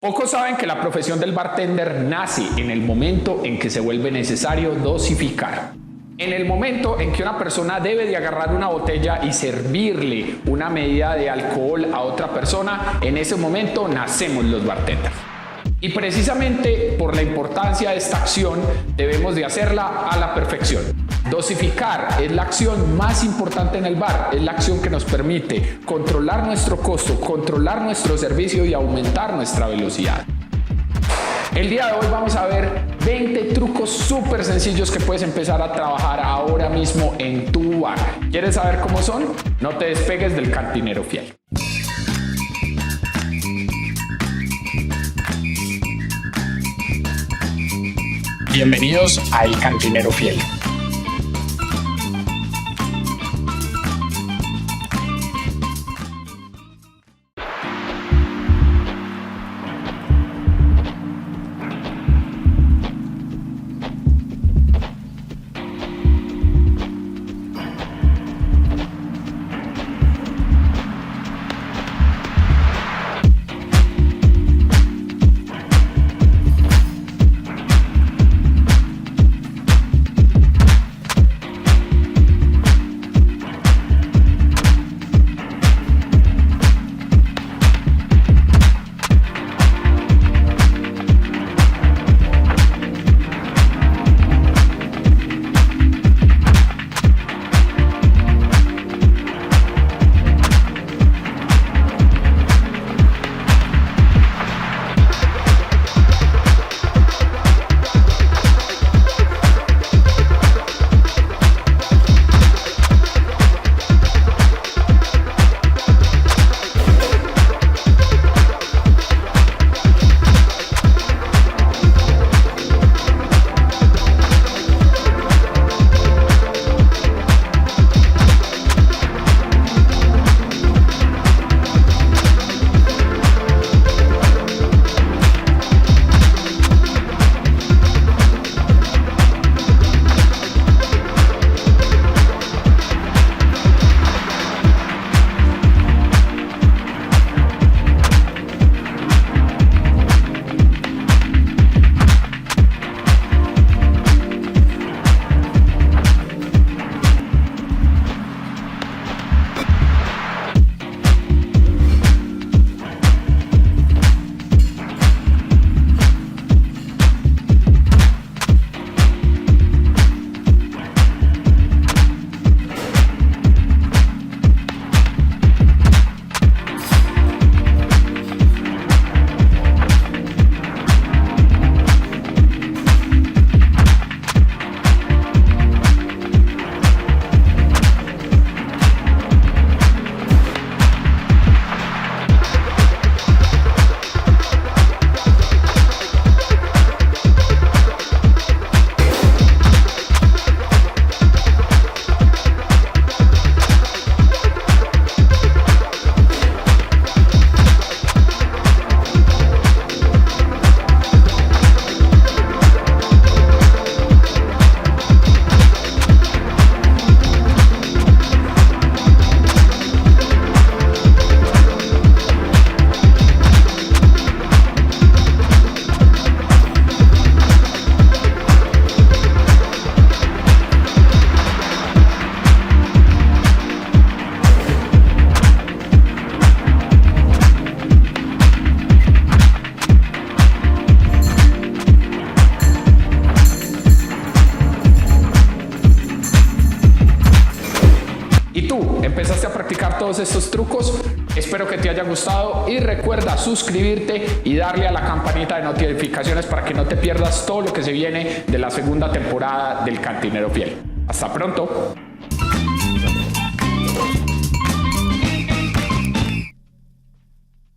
Pocos saben que la profesión del bartender nace en el momento en que se vuelve necesario dosificar. En el momento en que una persona debe de agarrar una botella y servirle una medida de alcohol a otra persona, en ese momento nacemos los bartenders. Y precisamente por la importancia de esta acción debemos de hacerla a la perfección. Dosificar es la acción más importante en el bar, es la acción que nos permite controlar nuestro costo, controlar nuestro servicio y aumentar nuestra velocidad. El día de hoy vamos a ver 20 trucos súper sencillos que puedes empezar a trabajar ahora mismo en tu bar. ¿Quieres saber cómo son? No te despegues del cantinero fiel. Bienvenidos a El Cantinero Fiel. ¿Empezaste a practicar todos estos trucos? Espero que te haya gustado y recuerda suscribirte y darle a la campanita de notificaciones para que no te pierdas todo lo que se viene de la segunda temporada del Cantinero Fiel. Hasta pronto.